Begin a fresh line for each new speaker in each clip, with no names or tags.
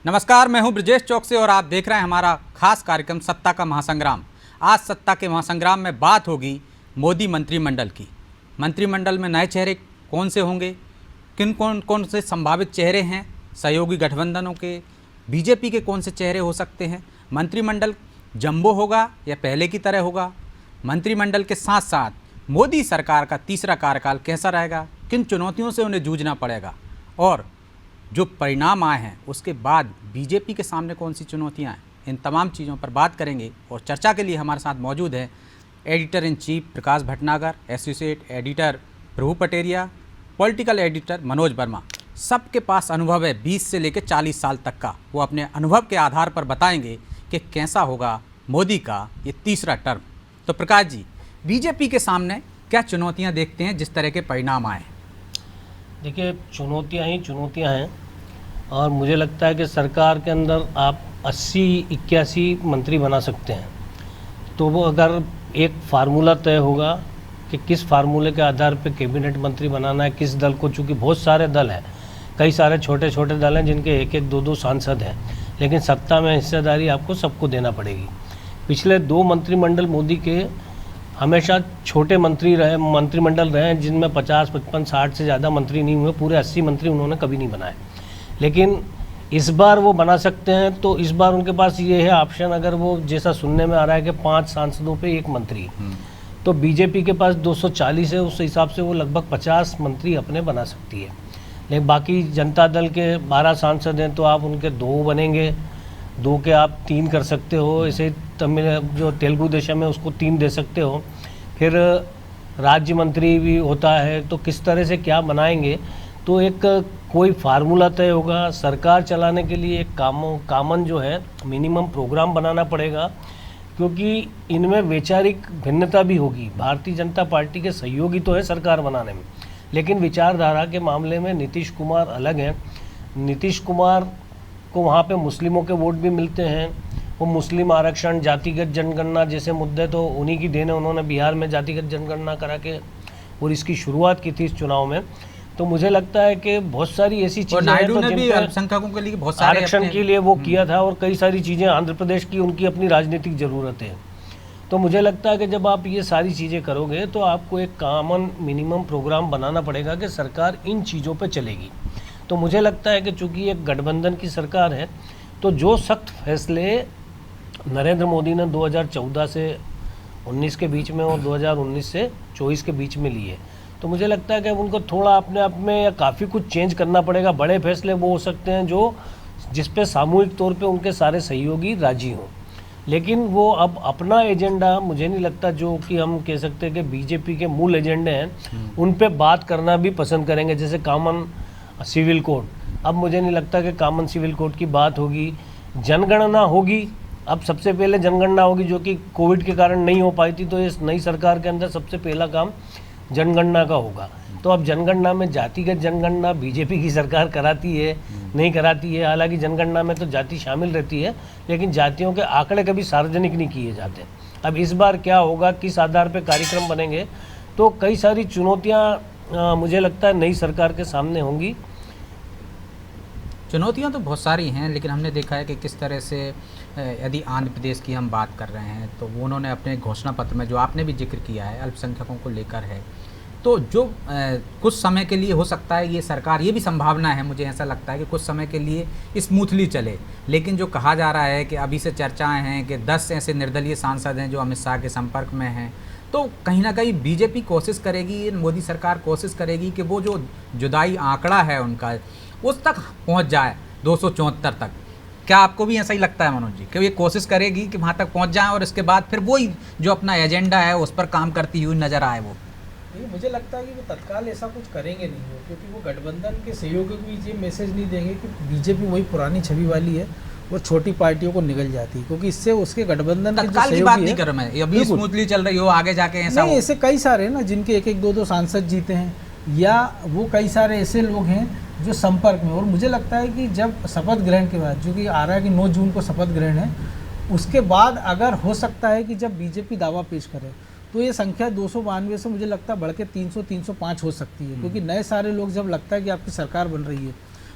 नमस्कार, मैं हूं ब्रजेश चौक से और आप देख रहे हैं हमारा खास कार्यक्रम सत्ता का महासंग्राम। आज सत्ता के महासंग्राम में बात होगी मोदी मंत्रिमंडल की। मंत्रिमंडल में नए चेहरे कौन से होंगे, कौन से संभावित चेहरे हैं सहयोगी गठबंधनों के, बीजेपी के कौन से चेहरे हो सकते हैं, मंत्रिमंडल जंबो होगा या पहले की तरह होगा, मंत्रिमंडल के साथ साथ मोदी सरकार का तीसरा कार्यकाल कैसा रहेगा, किन चुनौतियों से उन्हें जूझना पड़ेगा और जो परिणाम आए हैं उसके बाद बीजेपी के सामने कौन सी चुनौतियां हैं, इन तमाम चीज़ों पर बात करेंगे। और चर्चा के लिए हमारे साथ मौजूद है editor in chief Prakash Bhatnagar, associate editor Prabhu Pateria, political editor Manoj Verma. सबके पास अनुभव है 20 से लेकर 40 साल तक का। वो अपने अनुभव के आधार पर बताएंगे कि कैसा होगा मोदी का ये तीसरा टर्म। तो प्रकाश जी, बीजेपी के सामने क्या चुनौतियाँ देखते हैं जिस तरह के परिणाम आए?
देखिए, चुनौतियां ही चुनौतियां हैं और मुझे लगता है कि सरकार के अंदर आप 80-81 मंत्री बना सकते हैं। तो वो अगर एक फार्मूला तय होगा कि किस फार्मूले के आधार पे कैबिनेट मंत्री बनाना है, किस दल को, चूँकि बहुत सारे दल हैं, कई सारे छोटे छोटे दल हैं जिनके एक एक दो सांसद हैं, लेकिन सत्ता में हिस्सेदारी आपको सबको देना पड़ेगी। पिछले 2 मंत्रिमंडल मोदी के हमेशा छोटे मंत्रिमंडल रहे हैं जिनमें 50, 55, 60 से ज़्यादा मंत्री नहीं हुए। पूरे 80 मंत्री उन्होंने कभी नहीं बनाए, लेकिन इस बार वो बना सकते हैं। तो इस बार उनके पास ये है ऑप्शन, अगर वो जैसा सुनने में आ रहा है कि 5 सांसदों पे 1 मंत्री, तो बीजेपी के पास 240 है, उस हिसाब से वो लगभग 50 मंत्री अपने बना सकती है। लेकिन बाकी जनता दल के 12 सांसद हैं तो आप उनके 2 बनेंगे, 2 के आप 3 कर सकते हो। ऐसे तमिल जो तेलुगु देशम है उसको 3 दे सकते हो। फिर राज्य मंत्री भी होता है, तो किस तरह से क्या बनाएंगे, तो एक कोई फार्मूला तय होगा। सरकार चलाने के लिए एक कामन जो है मिनिमम प्रोग्राम बनाना पड़ेगा, क्योंकि इनमें वैचारिक भिन्नता भी होगी। भारतीय जनता पार्टी के सहयोगी तो है सरकार बनाने में, लेकिन विचारधारा के मामले में नीतीश कुमार अलग हैं। नीतीश कुमार को वहाँ पे मुस्लिमों के वोट भी मिलते हैं। वो मुस्लिम आरक्षण, जातिगत जनगणना जैसे मुद्दे तो उन्हीं की देन है। उन्होंने बिहार में जातिगत जनगणना करा के और इसकी शुरुआत की थी इस चुनाव में। तो मुझे लगता है कि बहुत सारी ऐसी चीज़ें हैं तो
भी अल्पसंख्यकों के लिए बहुत सारे
आरक्षण के लिए वो किया था, और कई सारी चीज़ें आंध्र प्रदेश की उनकी अपनी राजनीतिक ज़रूरत है। तो मुझे लगता है कि जब आप ये सारी चीज़ें करोगे तो आपको एक कॉमन मिनिमम प्रोग्राम बनाना पड़ेगा कि सरकार इन चीज़ों पे चलेगी। तो मुझे लगता है कि चूँकि एक गठबंधन की सरकार है, तो जो सख्त फैसले नरेंद्र मोदी ने 2014 से 19 के बीच में और 2019 से 24 के बीच में लिए, तो मुझे लगता है कि उनको थोड़ा अपने आप में या काफ़ी कुछ चेंज करना पड़ेगा। बड़े फैसले वो हो सकते हैं जो जिस पे सामूहिक तौर पे उनके सारे सहयोगी राजी हों, लेकिन वो अब अपना एजेंडा, मुझे नहीं लगता जो कि हम कह सकते हैं कि बीजेपी के मूल एजेंडे हैं उन पे बात करना भी पसंद करेंगे। जैसे कॉमन सिविल कोड, अब मुझे नहीं लगता कि कॉमन सिविल कोड की बात होगी। जनगणना होगी, अब सबसे पहले जनगणना होगी जो कि कोविड के कारण नहीं हो पाई थी, तो इस नई सरकार के अंदर सबसे पहला काम जनगणना का होगा। तो अब जनगणना में जातिगत जनगणना बीजेपी की सरकार कराती है, नहीं कराती है। हालांकि जनगणना में तो जाति शामिल रहती है, लेकिन जातियों के आंकड़े कभी सार्वजनिक नहीं किए जाते। अब इस बार क्या होगा, किस आधार पर कार्यक्रम बनेंगे, तो कई सारी चुनौतियाँ मुझे लगता है नई सरकार के सामने होंगी।
चुनौतियां तो बहुत सारी हैं, लेकिन हमने देखा है कि किस तरह से यदि आंध्र प्रदेश की हम बात कर रहे हैं तो वो उन्होंने अपने घोषणा पत्र में, जो आपने भी जिक्र किया है, अल्पसंख्यकों को लेकर है, तो जो कुछ समय के लिए हो सकता है ये सरकार, ये भी संभावना है, मुझे ऐसा लगता है कि कुछ समय के लिए स्मूथली चले। लेकिन जो कहा जा रहा है कि अभी से चर्चाएँ हैं कि 10 ऐसे निर्दलीय सांसद हैं जो अमित शाह के संपर्क में हैं, तो कहीं ना कहीं बीजेपी कोशिश करेगी, मोदी सरकार कोशिश करेगी कि वो जो जुदाई आंकड़ा है उनका उस तक पहुंच जाए, 274 तक। क्या आपको भी ऐसा ही लगता है मनोज जी कि ये कोशिश करेगी कि वहाँ तक पहुँच जाए और इसके बाद फिर वही जो अपना एजेंडा है उस पर काम करती हुई नजर आए? वो
मुझे लगता है कि वो तत्काल ऐसा कुछ करेंगे नहीं वो, क्योंकि वो गठबंधन के सहयोगियों को भी ये मैसेज नहीं देंगे कि बीजेपी वही पुरानी छवि वाली है और छोटी पार्टियों को निगल जाती है, क्योंकि इससे उसके गठबंधन
तत्काल की बात नहीं कर रहा मैं, अभी स्मूथली चल रही हो, आगे जाके ऐसा
नहीं। ऐसे कई सारे हैं ना जिनके 1-1, 2-2 सांसद जीते हैं, या वो कई सारे ऐसे लोग हैं जो संपर्क में। और मुझे लगता है कि जब शपथ ग्रहण के बाद, जो कि आ रहा है कि 9 जून को शपथ ग्रहण है, उसके बाद अगर हो सकता है कि जब बीजेपी दावा पेश करे तो ये संख्या 292 से मुझे लगता है बढ़ के 300-305 हो सकती है, क्योंकि नए सारे लोग जब लगता है कि आपकी सरकार बन रही है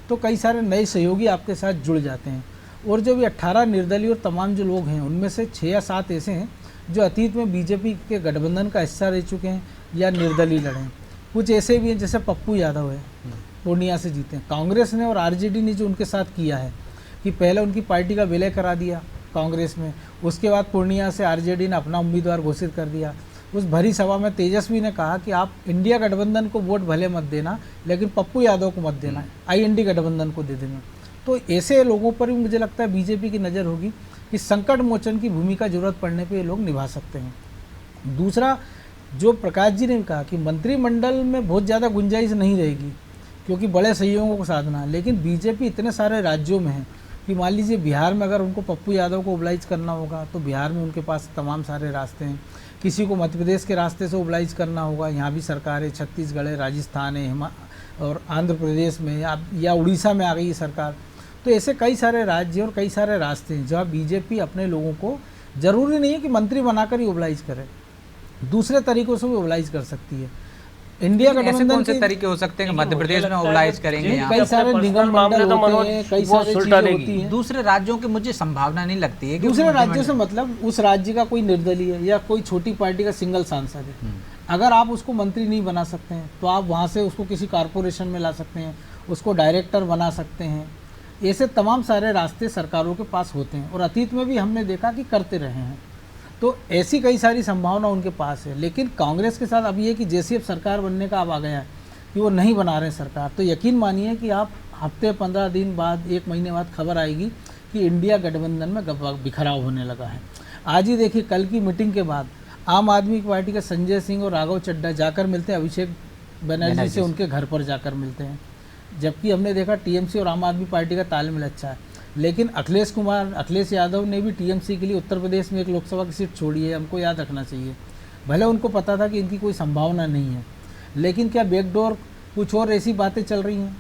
तो कई सारे नए सहयोगी आपके साथ जुड़ जाते हैं। और जो भी 18 निर्दलीय और तमाम जो लोग हैं, उनमें से 6 या 7 ऐसे हैं जो अतीत में बीजेपी के गठबंधन का हिस्सा रह चुके हैं या निर्दलीय लड़े हैं। कुछ ऐसे भी हैं जैसे पप्पू यादव है, पूर्णिया से जीते हैं। कांग्रेस ने और आरजेडी ने जो उनके साथ किया है कि पहले उनकी पार्टी का विलय करा दिया कांग्रेस में, उसके बाद पूर्णिया से आरजेडी ने अपना उम्मीदवार घोषित कर दिया। उस भरी सभा में तेजस्वी ने कहा कि आप इंडिया गठबंधन को वोट भले मत देना, लेकिन पप्पू यादव को मत देना, IND गठबंधन को दे देना। तो ऐसे लोगों पर भी मुझे लगता है बीजेपी की नज़र होगी कि संकट मोचन की भूमिका जरूरत पड़ने पे ये लोग निभा सकते हैं। दूसरा, जो प्रकाश जी ने कहा कि मंत्रिमंडल में बहुत ज़्यादा गुंजाइश नहीं रहेगी क्योंकि बड़े सहयोगों को साधना है, लेकिन बीजेपी इतने सारे राज्यों में है कि मान लीजिए बिहार में अगर उनको पप्पू यादव को ओबलाइज करना होगा तो बिहार में उनके पास तमाम सारे रास्ते हैं। किसी को मध्य प्रदेश के रास्ते से ओबलाइज करना होगा, यहाँ भी सरकार है, छत्तीसगढ़ है, राजस्थान है, और आंध्र प्रदेश में या उड़ीसा में आ गई है सरकार। तो ऐसे कई सारे राज्य और कई सारे रास्ते हैं जहाँ बीजेपी अपने लोगों को, ज़रूरी नहीं है कि मंत्री बनाकर ही ओबलाइज करे, दूसरे तरीक़ों से भी ओबलाइज कर सकती है। इंडिया गठबंधन
कौन से तरीके हो सकते हैं कि मध्य प्रदेश में ओबलाइज करेंगे? यहाँ
कई सारे निगम मंडल होते हैं, कई सारी चीजें होती हैं।
दूसरे राज्यों की मुझे संभावना नहीं लगती है कि
दूसरे राज्यों से मतलब उस राज्य का कोई निर्दलीय है या कोई छोटी पार्टी का सिंगल सांसद है, अगर आप उसको मंत्री नहीं बना सकते हैं तो आप वहाँ से उसको किसी कारपोरेशन में ला सकते हैं, उसको डायरेक्टर बना सकते हैं। ऐसे तमाम सारे रास्ते सरकारों के पास होते हैं और अतीत में भी हमने देखा कि करते रहे हैं। तो ऐसी कई सारी संभावना उनके पास है। लेकिन कांग्रेस के साथ अब ये कि जैसी अब सरकार बनने का अब आ गया है कि वो नहीं बना रहे सरकार, तो यकीन मानिए कि आप हफ्ते 15 दिन बाद, 1 महीने बाद खबर आएगी कि इंडिया गठबंधन में बिखराव होने लगा है। आज ही देखिए, कल की मीटिंग के बाद आम आदमी पार्टी के संजय सिंह और राघव चड्ढा जाकर मिलते हैं अभिषेक बनर्जी से, उनके घर पर जाकर मिलते हैं। जबकि हमने देखा टीएमसी और आम आदमी पार्टी का तालमेल अच्छा है, लेकिन अखिलेश यादव ने भी टीएमसी के लिए उत्तर प्रदेश में एक लोकसभा की सीट छोड़ी है, हमको याद रखना चाहिए। भले उनको पता था कि इनकी कोई संभावना नहीं है, लेकिन क्या बैकडोर कुछ और ऐसी बातें चल रही हैं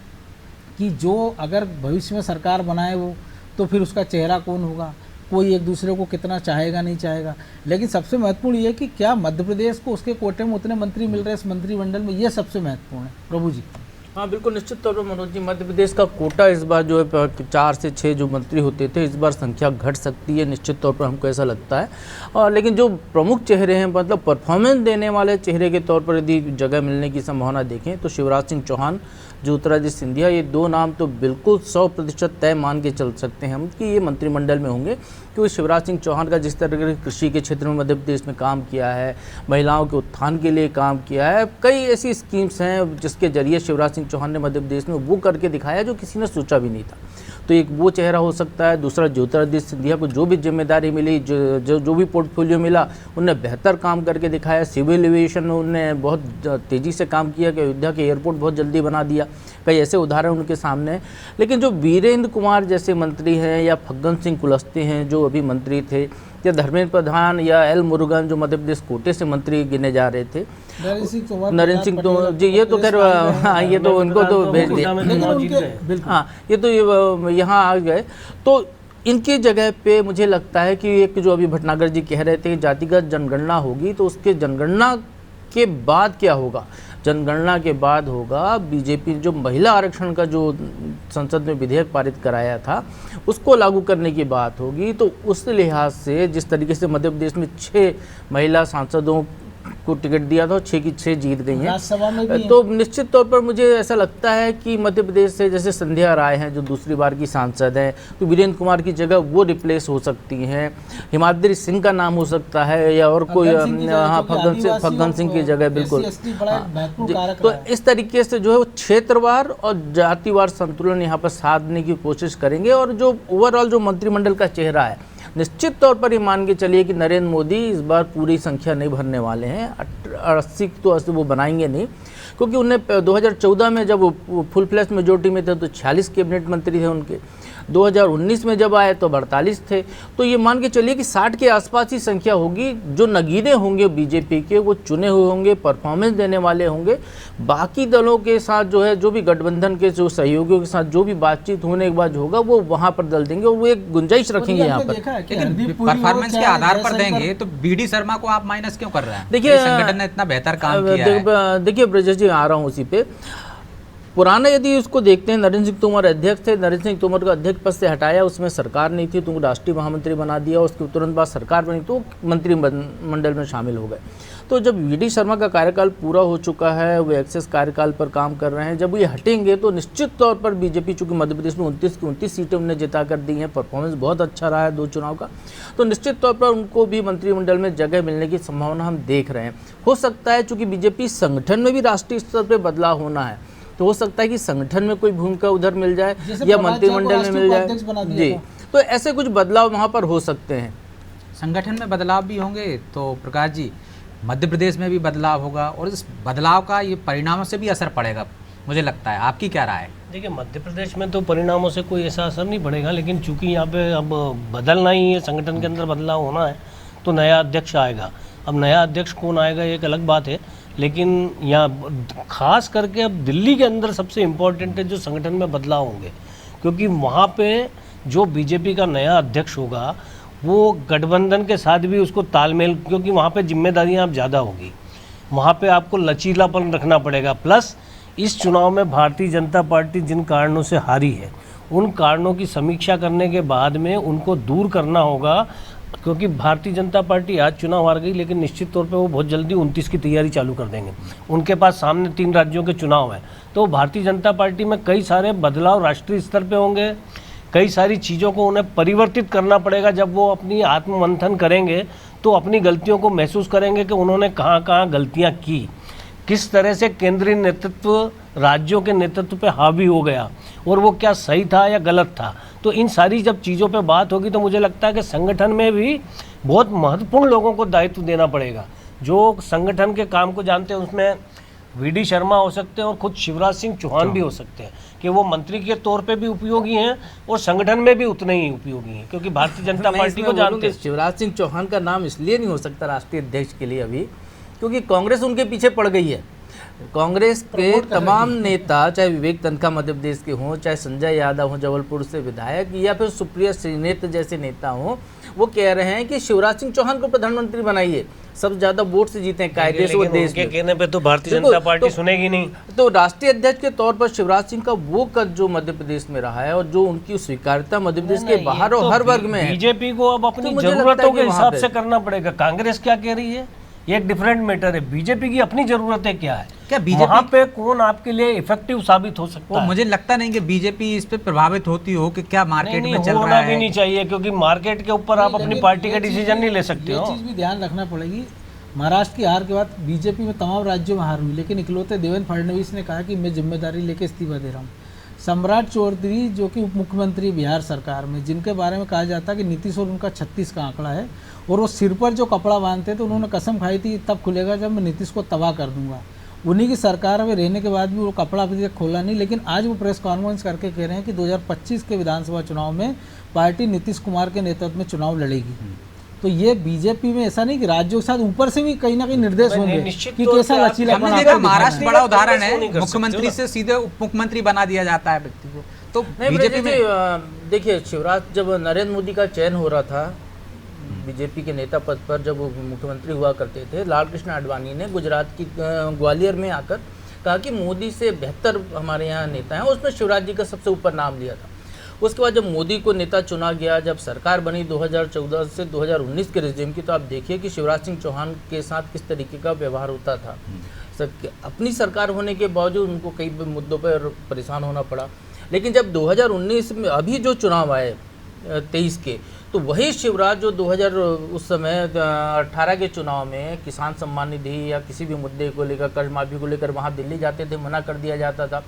कि जो अगर भविष्य में सरकार बनाए वो, तो फिर उसका चेहरा कौन होगा, कोई एक दूसरे को कितना चाहेगा नहीं चाहेगा। लेकिन सबसे महत्वपूर्ण ये कि क्या मध्य प्रदेश को उसके कोटे में उतने मंत्री मिल रहे हैं इस मंत्रिमंडल में, ये सबसे महत्वपूर्ण है। प्रभु जी।
हाँ बिल्कुल, निश्चित तौर पर मनोज जी, मध्य प्रदेश का कोटा इस बार जो है 4 से 6 जो मंत्री होते थे, इस बार संख्या घट सकती है, निश्चित तौर पर हमको ऐसा लगता है। और लेकिन जो प्रमुख चेहरे हैं, मतलब परफॉर्मेंस देने वाले चेहरे के तौर पर यदि जगह मिलने की संभावना देखें तो शिवराज सिंह चौहान, ज्योतिरादित्य सिंधिया, ये 2 नाम तो बिल्कुल 100% तय मान के चल सकते हैं हम कि ये मंत्रिमंडल में होंगे। क्योंकि शिवराज सिंह चौहान का जिस तरह के कृषि के क्षेत्र में मध्य प्रदेश में काम किया है, महिलाओं के उत्थान के लिए काम किया है, कई ऐसी स्कीम्स हैं जिसके जरिए शिवराज सिंह चौहान ने मध्य प्रदेश में वो करके दिखाया जो किसी ने सोचा भी नहीं था। तो एक वो चेहरा हो सकता है। दूसरा, ज्योतिरादित्य सिंधिया को जो भी जिम्मेदारी मिली, जो भी पोर्टफोलियो मिला, उनने बेहतर काम करके दिखाया। सिविल एविएशन में उनने बहुत तेज़ी से काम किया कि अयोध्या के एयरपोर्ट बहुत जल्दी बना दिया। कई ऐसे उदाहरण उनके सामने हैं। लेकिन जो वीरेंद्र कुमार जैसे मंत्री हैं या फग्गन सिंह कुलस्ते हैं जो अभी मंत्री थे, या धर्मेंद्र प्रधान या एल मुरुगन जो मध्य प्रदेश कोटे से मंत्री गिने जा रहे थे, नरेंद्र सिंह तो जी, ये तो खैर हाँ, ये तो उनको तो भेज दिया, हाँ, ये तो यहाँ आ गए। तो इनकी जगह पे मुझे लगता है कि एक जो अभी भटनागर जी कह रहे थे जातिगत जनगणना होगी, तो उसके जनगणना के बाद क्या होगा? जनगणना के बाद होगा बीजेपी जो महिला आरक्षण का जो संसद में विधेयक पारित कराया था उसको लागू करने की बात होगी। तो उस लिहाज से जिस तरीके से मध्य प्रदेश में 6 महिला सांसदों को टिकट दिया था, 6 की 6 जीत गई हैं, तो निश्चित तौर पर मुझे ऐसा लगता है कि मध्य प्रदेश से जैसे संध्या राय हैं जो दूसरी बार की सांसद हैं, तो वीरेंद्र कुमार की जगह वो रिप्लेस हो सकती हैं। हिमाद्री सिंह का नाम हो सकता है या और कोई, हाँ, फग्गन सिंह की जगह, बिल्कुल। तो इस तरीके से जो है वो क्षेत्रवार और जातिवार संतुलन यहाँ पर साधने की कोशिश करेंगे। और जो ओवरऑल जो मंत्रिमंडल का चेहरा है, निश्चित तौर पर ये मान के चलिए कि नरेंद्र मोदी इस बार पूरी संख्या नहीं भरने वाले हैं। 80 तो 80 वो बनाएंगे नहीं, क्योंकि उन्हें 2014 में जब वो फुल फ्लैश मेजोरिटी में थे तो 46 कैबिनेट मंत्री थे उनके। 2019 में जब आए तो 48 थे। तो ये मान के चलिए कि 60 के आसपास ही संख्या होगी। जो नगीने होंगे बीजेपी के वो चुने हुए होंगे, परफॉर्मेंस देने वाले होंगे। बाकी दलों के साथ जो है, जो भी गठबंधन के जो सहयोगियों के साथ जो भी बातचीत होने के बाद होगा वो वहाँ पर दल देंगे और वो एक गुंजाइश रखेंगे यहाँ पर।
लेकिन परफॉर्मेंस के आधार पर देंगे तो बीडी शर्मा को आप माइनस क्यों कर रहे हैं? देखिए, संगठन ने इतना बेहतर काम किया है।
देखिए ब्रजेश जी, आ रहा हूँ उसी पे। पुराना यदि उसको देखते हैं, नरेंद्र सिंह तोमर अध्यक्ष थे, नरेंद्र सिंह तोमर को अध्यक्ष पद से हटाया, उसमें सरकार नहीं थी तो उनको राष्ट्रीय महामंत्री बना दिया, उसके तुरंत बाद सरकार बनी तो मंत्रिमंडल में शामिल हो गए। तो जब वी.डी. शर्मा का कार्यकाल पूरा हो चुका है, वो एक्सेस कार्यकाल पर काम कर रहे हैं, जब ये हटेंगे तो निश्चित तौर पर बीजेपी, चूँकि मध्य प्रदेश में 29 की 29 सीटें उन्हें जिता कर दी हैं, परफॉर्मेंस बहुत अच्छा रहा है 2 चुनाव का, तो निश्चित तौर पर उनको भी मंत्रिमंडल में जगह मिलने की संभावना हम देख रहे हैं। हो सकता है चूँकि बीजेपी संगठन में भी राष्ट्रीय स्तर पर बदलाव होना है, तो हो सकता है कि संगठन में कोई भूमिका उधर मिल जाए या मंत्रिमंडल में मिल जाए जी, तो ऐसे कुछ बदलाव वहाँ पर हो सकते हैं।
संगठन में बदलाव भी होंगे तो प्रकाश जी मध्य प्रदेश में भी बदलाव होगा और इस बदलाव का ये परिणामों से भी असर पड़ेगा, मुझे लगता है। आपकी क्या राय है?
देखिए, मध्य प्रदेश में तो परिणामों से कोई ऐसा असर नहीं पड़ेगा, लेकिन चूंकि यहाँ पे अब बदलना ही है, संगठन के अंदर बदलाव होना है, तो नया अध्यक्ष आएगा। अब नया अध्यक्ष कौन आएगा ये एक अलग बात है, लेकिन यहाँ खास करके अब दिल्ली के अंदर सबसे इम्पोर्टेंट है जो संगठन में बदलाव होंगे, क्योंकि वहाँ पे जो बीजेपी का नया अध्यक्ष होगा वो गठबंधन के साथ भी उसको तालमेल, क्योंकि वहाँ पे जिम्मेदारियाँ अब ज़्यादा होगी, वहाँ पे आपको लचीलापन रखना पड़ेगा। प्लस इस चुनाव में भारतीय जनता पार्टी जिन कारणों से हारी है, उन कारणों की समीक्षा करने के बाद में उनको दूर करना होगा, क्योंकि भारतीय जनता पार्टी आज चुनाव हार गई, लेकिन निश्चित तौर पे वो बहुत जल्दी 29 की तैयारी चालू कर देंगे। उनके पास सामने 3 राज्यों के चुनाव हैं, तो भारतीय जनता पार्टी में कई सारे बदलाव राष्ट्रीय स्तर पे होंगे, कई सारी चीज़ों को उन्हें परिवर्तित करना पड़ेगा। जब वो अपनी आत्ममंथन करेंगे तो अपनी गलतियों को महसूस करेंगे कि उन्होंने कहाँ कहाँ गलतियाँ की, किस तरह से केंद्रीय नेतृत्व राज्यों के नेतृत्व पे हावी हो गया और वो क्या सही था या गलत था। तो इन सारी जब चीज़ों पे बात होगी तो मुझे लगता है कि संगठन में भी बहुत महत्वपूर्ण लोगों को दायित्व देना पड़ेगा, जो संगठन के काम को जानते हैं। उसमें वी.डी. शर्मा हो सकते हैं और खुद शिवराज सिंह चौहान भी हो सकते हैं कि वो मंत्री के तौर पे भी उपयोगी हैं और संगठन में भी उतने ही उपयोगी हैं, क्योंकि भारतीय जनता पार्टी को जानते हैं।
शिवराज सिंह चौहान का नाम इसलिए नहीं हो सकता राष्ट्रीय अध्यक्ष के लिए अभी, क्योंकि कांग्रेस उनके पीछे पड़ गई है। कांग्रेस के तमाम नेता, चाहे विवेक तनखा मध्य प्रदेश के हों, चाहे संजय यादव हों जबलपुर से विधायक, या फिर सुप्रिया श्रीनेत जैसे नेता हों, वो कह रहे हैं कि शिवराज सिंह चौहान को प्रधानमंत्री बनाइए, सबसे ज्यादा वोट से जीते हैं कायदे से वो देश
के कहने पे तो भारतीय जनता पार्टी सुनेगी नहीं।
तो राष्ट्रीय अध्यक्ष के तौर पर शिवराज सिंह का वो कद जो मध्य प्रदेश में रहा है और जो उनकी स्वीकार्यता मध्य प्रदेश के बाहर और हर वर्ग में है,
बीजेपी को अब अपनी जरूरतों के हिसाब से करना पड़ेगा। कांग्रेस क्या कह रही है ये एक डिफरेंट मैटर है, बीजेपी की अपनी जरूरतें क्या है,
क्या बीजेपी
वहाँ पे कौन आपके लिए इफेक्टिव साबित हो सकता है।
मुझे लगता नहीं कि बीजेपी इस पे प्रभावित होती हो कि क्या मार्केट में चल रहा
होना
है।
भी नहीं चाहिए, क्योंकि मार्केट के ऊपर आप अपनी पार्टी का डिसीजन नहीं ले सकते हो।
ये चीज़ भी ध्यान रखना पड़ेगी। महाराष्ट्र की हार के बाद बीजेपी में तमाम राज्यों में हार हुई, लेकिन इकलौते देवेंद्र फडणवीस ने कहा कि मैं जिम्मेदारी लेके इस्तीफा दे रहा हूँ। सम्राट चौधरी जो कि उप मुख्यमंत्री बिहार सरकार में, जिनके बारे में कहा जाता है कि नीतीश और उनका 36 का आंकड़ा है, और वो सिर पर जो कपड़ा बांधते तो उन्होंने कसम खाई थी तब खुलेगा जब मैं नीतीश को तबाह कर दूंगा। उन्हीं की सरकार में रहने के बाद भी वो कपड़ा अभी तक खोला नहीं, लेकिन आज वो प्रेस कॉन्फ्रेंस करके कह रहे हैं कि 2025 के विधानसभा चुनाव में पार्टी नीतीश कुमार के नेतृत्व में चुनाव लड़ेगी। तो ये बीजेपी में ऐसा नहीं कि राज्यों के साथ ऊपर से भी कहीं ना कहीं निर्देश होंगे कि कैसा लचीलापन।
हमने देखा महाराष्ट्र बड़ा उदाहरण है, मुख्यमंत्री से सीधे उप मुख्यमंत्री बना दिया जाता है व्यक्ति को। तो बीजेपी में
देखिए, शिवराज जब नरेंद्र मोदी का चयन हो रहा था बीजेपी के नेता पद पर, जब वो मुख्यमंत्री हुआ करते थे, लाल कृष्ण आडवाणी ने गुजरात की ग्वालियर में आकर कहा कि मोदी से बेहतर हमारे यहाँ नेता हैं, उसमें शिवराज जी का सबसे ऊपर नाम लिया था। उसके बाद जब मोदी को नेता चुना गया, जब सरकार बनी 2014 से 2019 के रिजीम की, तो आप देखिए कि शिवराज सिंह चौहान के साथ किस तरीके का व्यवहार होता था। अपनी सरकार होने के बावजूद उनको कई मुद्दों पर परेशान होना पड़ा। लेकिन जब 2019 में अभी जो चुनाव आए 23 के, तो वही शिवराज जो 2000 उस समय 18 के चुनाव में किसान सम्मान निधि या किसी भी मुद्दे को लेकर, कर्ज माफी को लेकर वहाँ दिल्ली जाते थे, मना कर दिया जाता था,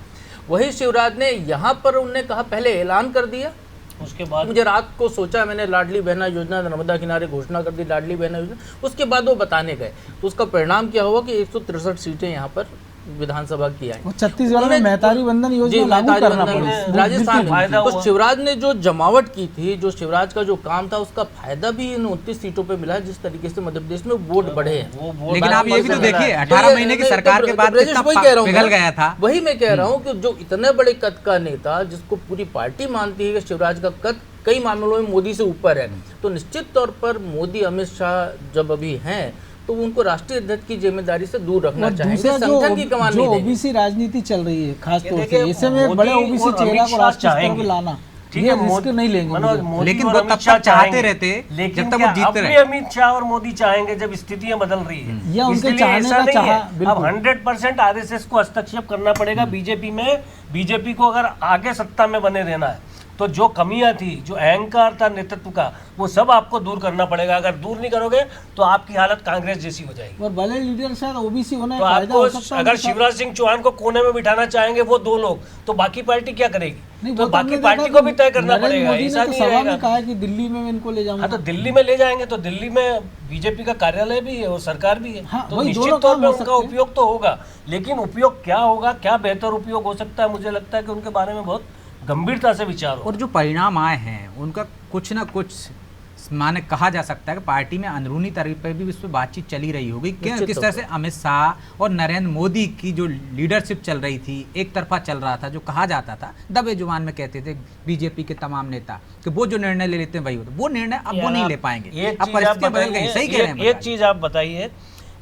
वही शिवराज ने यहाँ पर उन्होंने कहा, पहले ऐलान कर दिया, उसके बाद मुझे रात को सोचा मैंने लाडली बहना योजना नर्मदा किनारे घोषणा कर दी, लाडली बहना योजना, उसके बाद वो बताने गए, तो उसका परिणाम क्या हुआ कि 163 सीटें यहाँ पर विधानसभा की आई।
छत्तीसगढ़ में मेहतारी बंधन योजना लागू करना पड़ी
राजस्थान में। तो शिवराज ने जो जमावट की थी, जो शिवराज का जो काम था, उसका फायदा भी इन 29 सीटों पे मिला, जिस तरीके से मध्य प्रदेश में वोट बढ़े हैं।
लेकिन आप ये भी तो देखिए 18 महीने की सरकार के बाद कितना पिघल गया था।
वही मैं कह रहा हूँ कि जो इतने बड़े कद का नेता, जिसको पूरी पार्टी मानती है कि शिवराज का कद कई मामलों में मोदी से ऊपर है, तो निश्चित तौर पर मोदी अमित शाह जब अभी हैं, तो उनको राष्ट्रीय अध्यक्ष की जिम्मेदारी से दूर रखना
और
चाहिए,
दूसरा
संगठन की कमान
जो
नहीं देंगे।
ओबीसी राजनीति चल रही है खास
ये
तौर
देखिए,
से, ऐसे में एक बड़े
मोदी
ओबीसी
और
चेहरा
अमित
को
शाह
राष्ट्रीय स्तर
चाहेंगे।
पे लाना,
ठीक
ये
है,
रिस्क नहीं लेंगे
मनोज,
मुझे।
मोदी
लेकिन
और
वो
अमित
तब
शाह
तक चाहते
चाहेंगे।
रहते
लेकिन
जब तक
क्या
वो जीतते
अब भी
रहे।
अमित शाह और मोदी चाहेंगे जब स्थितियां बदल रही है,
या उनके
इसलिए
चाहने
ऐसा
का
नहीं
चाहा,
है। अब
बिल्कुल।
100% आरएसएस को हस्तक्षेप करना पड़ेगा बीजेपी में। बीजेपी को अगर आगे सत्ता में बने रहना है तो जो कमियां थी, जो अहंकार था नेतृत्व का, वो सब आपको दूर करना पड़ेगा। अगर दूर नहीं करोगे तो आपकी हालत कांग्रेस जैसी हो जाएगी।
और भले लीडर शायद ओबीसी होना
तो
फायदा
आपको
हो सकता है
अगर
उनके साथ।
शिवराज सिंह चौहान को कोने में बिठाना चाहेंगे वो दो लोग, तो बाकी पार्टी क्या करेगी?
नहीं,
तो
वो
बाकी
हमने
पार्टी
देखा
को भी
कि
तय करना
नरेंद्र
पड़ेगा,
मोदी
ऐसा
ने तो
नहीं
सभा में
रहेगा।
कहा है कि दिल्ली में मैं इनको ले जाऊंगा।
हाँ, तो दिल्ली में ले जाएंगे तो दिल्ली में बीजेपी का कार्यालय भी है और सरकार भी है।
हाँ,
तो
वही
निश्चित
दोनों
तौर
काम
पे
हो
उनका
सकते हैं।
उपयोग तो होगा, लेकिन उपयोग क्या होगा, क्या बेहतर उपयोग हो सकता है, मुझे लगता है कि उनके बारे में बहुत गंभीरता से विचार हो।
और जो परिणाम आए हैं उनका कुछ ना कुछ माने कहा जा सकता है कि पार्टी में अंदरूनी तौर पर भी इस पर बातचीत चली रही होगी कि
निश्चित
किस
तौर
तरह से अमित शाह और नरेंद्र मोदी की जो लीडरशिप चल रही थी, एक तरफा चल रहा था, जो कहा जाता था, दबे जुबान में कहते थे बीजेपी के तमाम नेता कि वो जो निर्णय ले लेते हैं वही होता, वो निर्णय अब वो नहीं ले पाएंगे।
एक
अब
चीज आप
परिस्थितियां बदल गई, सही कह रहे हैं।
एक चीज आप बताइए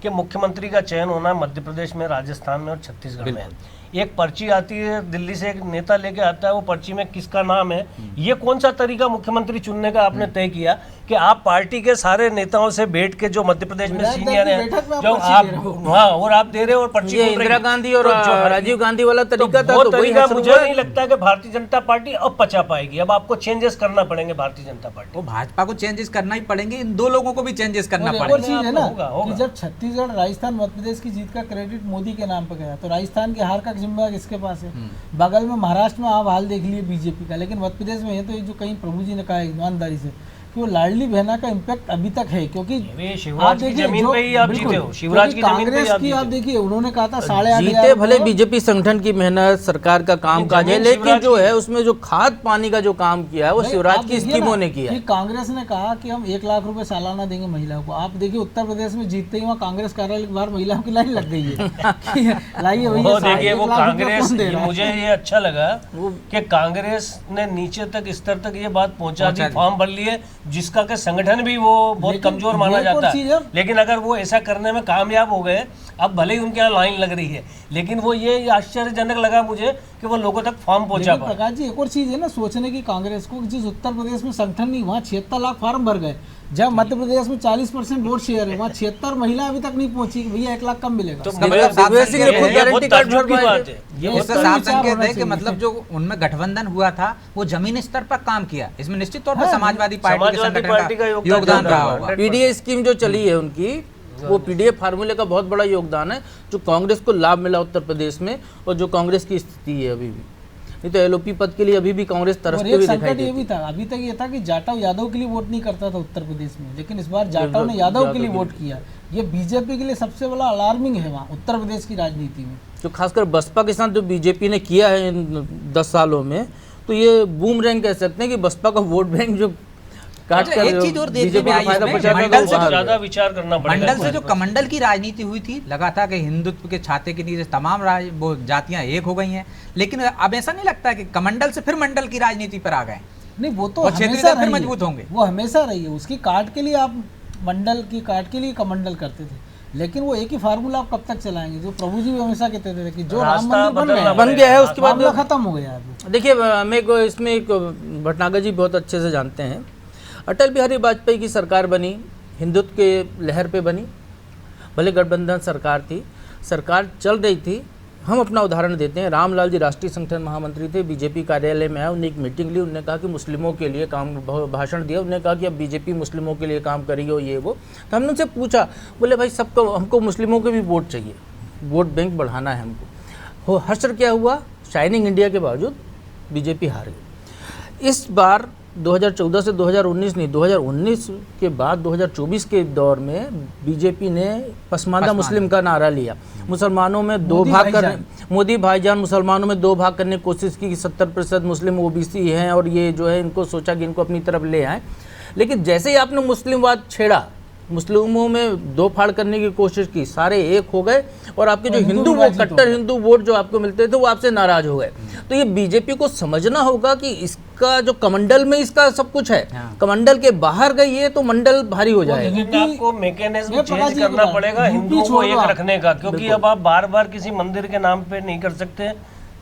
कि मुख्यमंत्री का चयन होना मध्य प्रदेश में, राजस्थान में और छत्तीसगढ़ में है। एक पर्ची आती है दिल्ली से, एक नेता लेके आता है, वो पर्ची में किसका नाम है, ये कौन सा तरीका मुख्यमंत्री चुनने का आपने तय किया कि आप पार्टी के सारे नेताओं से बैठ के जो मध्य प्रदेश में
विधायक
सीनियर
दल की
हैं,
बैठक में आप
जो
पर्ची
आप
दे रहे हो।
हाँ, और आप दे रहे हो और पर्ची
ये
बोल रही
इंदिरा
है।
गांधी और
तो जो
राजीव गांधी वाला तरीका था,
वो
तो वही
तरीका
हासिल
मुझे
हुआ।
नहीं लगता कि भारतीय जनता पार्टी अब पचा पाएगी। अब आपको चेंजेस करना पड़ेंगे भारतीय जनता पार्टी।
वो भाजपा को चेंजेस करना ही पड़ेंगे, इन दो लोगों को भी चेंजेस करना
और एक और
पड़ेगा।
चीज है ना
होगा, होगा।
कि जब छत्तीसगढ़, राजस्थान, मध्य प्रदेश की जीत का क्रेडिट मोदी के नाम पर गया, तो राजस्थान की हार का जिम्मेदार किसके पास है? बगल में महाराष्ट्र में आप हाल देख लिए बीजेपी का, लेकिन मध्य प्रदेश में है तो ये जो कहीं प्रभु जी ने कहा है ईमानदारी से कि वो लाडली बहना का इम्पैक्ट अभी तक है, क्योंकि
ये शिवराज की जमीन पे ही आप
बिल्कुल,
जीते हो, शिवराज की
क्योंकि
जमीन पे ही
कांग्रेस
आप
की
जीते
आप
हो।
देखिए उन्होंने कहा था 8.5
जीते भले बीजेपी संगठन की मेहनत, सरकार का काम काज है,
जमीन
लेकिन
शिवराज
जो
की
है उसमें जो खाद पानी का जो काम किया है वो
नहीं,
शिवराज
आप
की
देखिए
स्कीमों
ना
ने किया
कि
है।
कांग्रेस ने कहा कि हम 1 लाख रुपए सालाना देंगे महिलाओं को। आप देखिए उत्तर प्रदेश में जीतते ही वहाँ कांग्रेस कार्यालय के बाहर महिलाओं की लाइन लग गई है लाइए
वो
भैया,
देखिए,
1
वो
लाख रुपया
कांग्रेस,
कौन दे
ये
रहा है?
मुझे ये अच्छा लगा कि कांग्रेस ने नीचे तक, स्तर तक ये बात पहुंचा दी, फॉर्म भर लिए, जिसका के संगठन भी वो बहुत
लेकिन
कमजोर माना
ये एक और
जाता
चीज़
है।
है।
लेकिन अगर वो ऐसा करने में कामयाब हो गए, अब भले ही उनके यहाँ लाइन लग रही है, लेकिन वो ये आश्चर्यजनक लगा मुझे कि वो लोगों तक फॉर्म पहुंचा
लेकिन
पाए।
प्रकाश जी एक और चीज है ना सोचने की कांग्रेस को, जिस उत्तर प्रदेश में संगठन नहीं, वहाँ 76 लाख फॉर्म भर गए, जब मध्य प्रदेश में 40% वोट शेयर है, वहाँ 76 महिला अभी तक नहीं पहुंची कि भैया 1 लाख कम मिलेगा।
तो
इसका
मेरा
मतलब साफ
दिग्विजय सिंह ने
संकेत
खुद
है-
ये
गारंटी
बहुत
कार्ड
ताज्जुब की
भरवाए
बात
थे।
है।
ये
इससे
उत्तर
साफ
विचार
संकेत
होना
है कि
चाहिए।
मतलब जो उनमें गठबंधन हुआ था वो जमीनी स्तर पर काम किया, इसमें निश्चित तौर पर
हाँ,
समाजवादी पार्टी के
समाजवादी
संगठन
पार्टी का
का
योगदान
योगदान
ज्यादा
रहा
है।
होगा।
पीडीए स्कीम जो चली है उनकी, वो पीडीए फार्मूले का बहुत बड़ा योगदान है, जो कांग्रेस को लाभ मिला उत्तर प्रदेश में, और जो कांग्रेस की स्थिति है अभी भी। नहीं तो एलओपी पद के लिए अभी भी कांग्रेस
और
तरसती
एक
हुई दिखाई
संकट ये
देती
भी था, अभी तक ये था कि जाटव यादव के लिए वोट नहीं करता था उत्तर प्रदेश में, लेकिन इस बार जाटव ने यादव के लिए वोट किया। ये बीजेपी के लिए सबसे बड़ा अलार्मिंग है वहाँ उत्तर प्रदेश की राजनीति में।
जो खासकर बसपा के साथ जो बीजेपी ने किया है इन 10 सालों में, तो ये बूमरैंग कह सकते हैं कि बसपा का वोट बैंक जो काट
अच्छा,
कर
एक चीज और देखने
बीजेपी
में
को
आई
फायदा
इसमें,
पहुंचा था,
मंडल
तो
से
बाहर
ज्यादा
गए।
विचार करना पड़ेगा।
मंडल से जो कमंडल की राजनीति हुई थी, लगा था कि हिंदुत्व के छाते के नीचे तमाम वो जातियां एक हो गई हैं, लेकिन अब ऐसा नहीं लगता है कि कमंडल से फिर मंडल की राजनीति पर आ गए।
नहीं वो तो
और क्षेत्रीय
हमेशा
दल फिर
रही है।
मजबूत होंगे।
वो हमेशा रही है, उसकी काट के लिए आप मंडल की काट के लिए कमंडल करते थे, लेकिन वो एक ही फार्मूला आप कब तक चलाएंगे? जो प्रभु जी भी हमेशा कहते थे कि जो राम
रास्ता
मंदिर बन
बदलना
गया,
बन गया है, उसके बाद
मामला खत्म हो गया अभी।
देखिए हमें इसमें एक भटनागर जी बहुत अच्छे से जानते हैं, अटल बिहारी वाजपेयी की सरकार बनी, हिंदुत्व के लहर पे बनी, भले गठबंधन सरकार थी, सरकार चल रही थी। हम अपना उदाहरण देते हैं, रामलाल जी राष्ट्रीय संगठन महामंत्री थे, बीजेपी कार्यालय में आए, उन्होंने एक मीटिंग ली, उन्होंने कहा कि मुस्लिमों के लिए काम, भाषण दिया, उन्होंने कहा कि अब बीजेपी मुस्लिमों के लिए काम करेगी और ये वो। तो हमने उनसे पूछा, बोले भाई सबको, हमको मुस्लिमों के भी वोट चाहिए, वोट बैंक बढ़ाना है हमको। हो हश्र क्या हुआ, शाइनिंग इंडिया के बावजूद बीजेपी हार गई। इस बार 2014 से 2019 नहीं, 2019 के बाद 2024 के दौर में बीजेपी ने पसमानदा मुस्लिम का नारा लिया, मुसलमानों में दो भाग करने, मोदी भाईजान मुसलमानों में 2 भाग करने की कोशिश की कि 70% मुस्लिम ओबीसी हैं और ये जो है इनको सोचा कि इनको अपनी तरफ ले आए। लेकिन जैसे ही आपने मुस्लिमवाद छेड़ा, मुस्लिमों में दो फाड़ करने की कोशिश की, सारे एक हो गए और आपके जो हिंदू वो
विभाजित हो
कट्टर
गए।
हिंदू वोट जो आपको मिलते थे वो आपसे नाराज हो गए। तो ये बीजेपी को समझना होगा कि इसका जो कमंडल में इसका सब कुछ है, कमंडल के बाहर गई है तो मंडल भारी हो जाएगा।
लेकिन आपको मैकेनिज्म
मैं प्रकाश
चेंज
जी
करना
बता-
पड़ेगा
यूपी
हिंदुओं को
छोड़ो
एक
आप।
रखने का, क्योंकि अब आप बार बार किसी मंदिर के नाम पे नहीं कर सकते।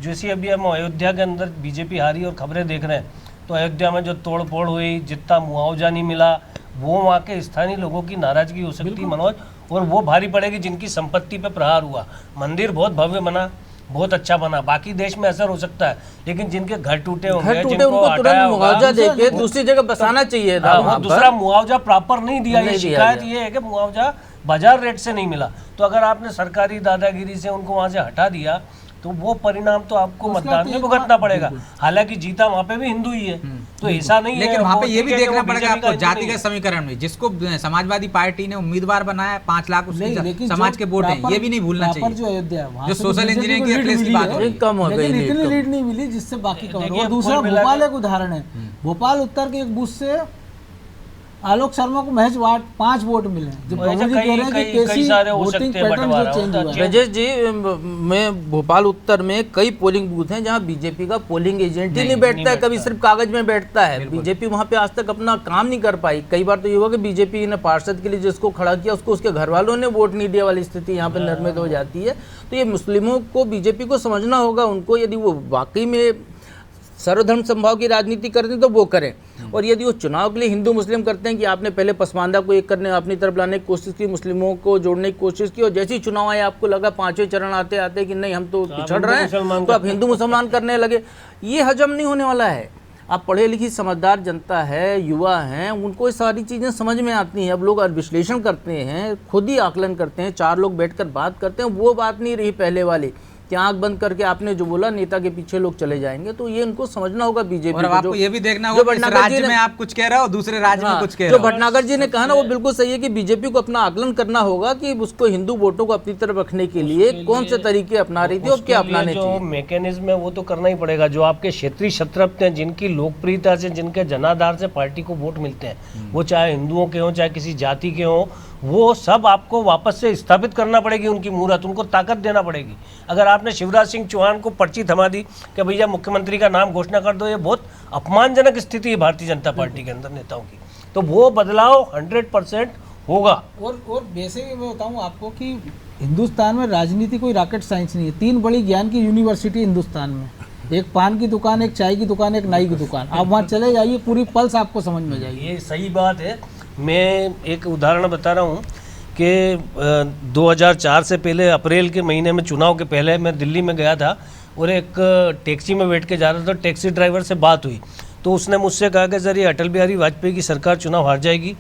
जैसे अभी हम अयोध्या के अंदर बीजेपी हारी और खबरें देख रहे हैं, तो अयोध्या में जो तोड़ फोड़ हुई, जितना मुआवजा नहीं मिला, वो वहाँ के स्थानीय लोगों की नाराजगी हो सकती है मनोज, और वो भारी पड़ेगी जिनकी संपत्ति पे प्रहार हुआ। मंदिर बहुत भव्य बना, बहुत अच्छा बना, बाकी देश में असर हो सकता है, लेकिन जिनके घर टूटे होंगे,
घर टूटे
जिनको
उनको
हटाया
तुरंत
होगा,
मुआवजा देके दूसरी जगह बसाना चाहिए था
हाँ,
वहाँ
वो दूसरा
पर।
मुआवजा प्रॉपर नहीं दिया। ये
नहीं दिया
शिकायत
गया।
ये है कि मुआवजा बाजार रेट से नहीं मिला। तो अगर आपने सरकारी दादागिरी से उनको वहां से हटा दिया तो वो परिणाम तो आपको
उसका
मतदान
तो
में
एक
भुगतना पड़ेगा। हालांकि जीता वहां पे भी हिंदू ही है, तो ऐसा नहीं है।
लेकिन वहाँ पे
वो
ये भी
ठीक है कि
देखना
वो
पड़ेगा
BJP का
आपको
हिंदू नहीं
जातिगत
है।
समीकरण में, जिसको समाजवादी पार्टी ने उम्मीदवार बनाया 5 लाख
नहीं,
उसकी
लेकिन
समाज
जो
के वोट हैं,
proper-
ये भी नहीं भूलना
proper
चाहिए।
जो अयोध्या है, वहाँ
जो
से तो
सोशल
BJP
इंजीनियरिंग
को
की
लीड
अप्रेस की
मिली
बात
है,
हो रही है।
कम हो गई
लेकिन
लीड,
इतनी
कम।
लीड नहीं मिली जिससे बाकी कवर हो।
देखिए,
और दूसरा
कुल मिला
भोपाल
के-
एक उदाहरण है। भोपाल उत्तर के एक बूथ से आलोक शर्मा को महज 5 वोट मिले हैं। जो
और ऐसे
प्रभु जी कह रहे हैं
कई-
कि
कई
कैसी
सारे हो
वोटिंग
सकते हैं
पैटर्न
बंटवारा,
जो चेंज
होता
हुआ है।
ब्रजेश जी, मैं भोपाल उत्तर में कई पोलिंग बूथ हैं जहां बीजेपी का पोलिंग एजेंट ही नहीं बैठता है, कभी सिर्फ कागज में बैठता है। बीजेपी वहां पे आज तक अपना काम नहीं कर पाई। कई बार तो ये हुआ कि बीजेपी ने पार्षद के लिए जिसको खड़ा किया उसको उसके घर वालों ने वोट नहीं दिया वाली स्थिति यहाँ पे निर्मित हो जाती है। तो ये मुस्लिमों को बीजेपी को समझना होगा, उनको यदि वो वाकई में सर्वधर्म संभाव की राजनीति करते हैं तो वो करें, और यदि वो चुनाव के लिए हिंदू मुस्लिम करते हैं कि आपने पहले पसमानदा को एक करने अपनी तरफ लाने की कोशिश की, मुस्लिमों को जोड़ने की कोशिश की, और जैसे ही चुनाव आए आपको लगा 5वें चरण आते आते कि नहीं हम तो पिछड़ रहे हैं, तो आप हिंदू मुसलमान करने लगे। ये हजम नहीं होने वाला है। आप पढ़े लिखी समझदार जनता है, युवा हैं, उनको ये सारी चीज़ें समझ में आती हैं। अब लोग विश्लेषण करते हैं, खुद ही आकलन करते हैं, 4 लोग बैठकर बात करते हैं। वो बात नहीं रही पहले वाली कि आंख बंद करके आपने जो बोला नेता के पीछे लोग चले जाएंगे। तो ये उनको समझना होगा बीजेपी
और अब
को।
आपको ये भी देखना
जो
होगा कि इस
भटनागर जी
राज्य
ने-
में आप कुछ कह रहे हो, दूसरे राज्य में
हाँ,
कुछ कह
जो
रहे हो।
भटनागर जी ने कहा ना वो बिल्कुल सही है कि बीजेपी को अपना आकलन करना होगा कि उसको हिंदू वोटों को अपनी तरफ रखने के लिए कौन से तरीके अपना रही थी और क्या अपनाने
जो
चाहिए।
मैकेनिज्म है वो तो करना ही पड़ेगा। जो आपके क्षेत्रीय छत्रपति हैं, जिनकी लोकप्रियता से, जिनके जनाधार से पार्टी को वोट मिलते हैं, वो चाहे हिंदुओं के हों चाहे किसी जाति के हों, वो सब आपको वापस से स्थापित करना पड़ेगी। उनकी मूर्त, उनको ताकत देना पड़ेगी। अगर आपने शिवराज सिंह चौहान को पर्ची थमा दी कि भैया मुख्यमंत्री का नाम घोषणा कर दो, ये बहुत अपमानजनक स्थिति है भारतीय जनता पार्टी के अंदर नेताओं की। तो वो बदलाव 100% होगा।
और वैसे भी मैं बताऊं आपको कि हिंदुस्तान में राजनीति कोई रॉकेट साइंस नहीं है। 3 बड़ी ज्ञान की यूनिवर्सिटी हिंदुस्तान में, एक पान की दुकान, एक चाय की दुकान, एक नाई की दुकान। आप वहाँ चले जाइए, पूरी पल्स आपको समझ में जाएगी।
ये सही बात है। मैं एक उदाहरण बता रहा हूँ कि 2004 से पहले अप्रैल के महीने में, चुनाव के पहले, मैं दिल्ली में गया था और एक टैक्सी में बैठ के जा रहा था। टैक्सी ड्राइवर से बात हुई तो उसने मुझसे कहा कि सर ये अटल बिहारी वाजपेयी की सरकार चुनाव हार जाएगी,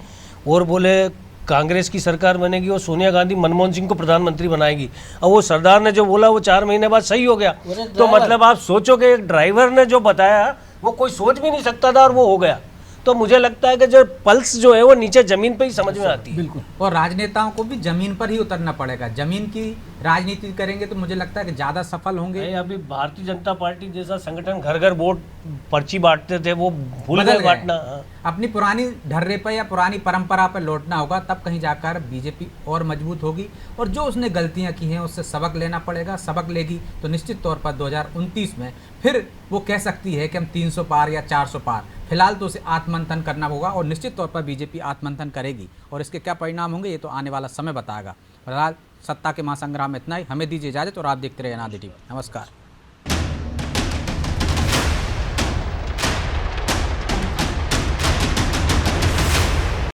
और बोले कांग्रेस की सरकार बनेगी और सोनिया गांधी मनमोहन सिंह को प्रधानमंत्री बनाएगी। और वो सरदार ने जो बोला वो 4 महीने बाद सही हो गया। तो मतलब आप सोचो कि एक ड्राइवर ने जो बताया वो कोई सोच भी नहीं सकता था और वो हो गया। तो मुझे लगता है कि जो पल्स जो है वो नीचे जमीन पे ही समझ में आती है।
बिल्कुल।
और राजनेताओं को भी जमीन पर ही उतरना पड़ेगा। जमीन की राजनीति करेंगे तो मुझे लगता है कि ज़्यादा सफल होंगे।
नहीं, अभी भारतीय जनता पार्टी जैसा संगठन घर घर वोट पर्ची बांटते थे, वो भूल
बदल
गए
गए।
बांटना। हाँ।
अपनी पुरानी ढर्रे पर या पुरानी परंपरा पर लौटना होगा, तब कहीं जाकर बीजेपी और मजबूत होगी। और जो उसने गलतियां की हैं उससे सबक लेना पड़ेगा। सबक लेगी तो निश्चित तौर पर 2029 में फिर वो कह सकती है कि हम 300 पार या 400 पार। फिलहाल तो उसे आत्मंथन करना होगा और निश्चित तौर पर बीजेपी आत्मंथन करेगी, और इसके क्या परिणाम होंगे ये तो आने वाला समय बताएगा। फिलहाल सत्ता के महासंग्राम में इतना ही। हमें दीजिए इजाजत और आप देखते रहिए अनादि टीवी। नमस्कार।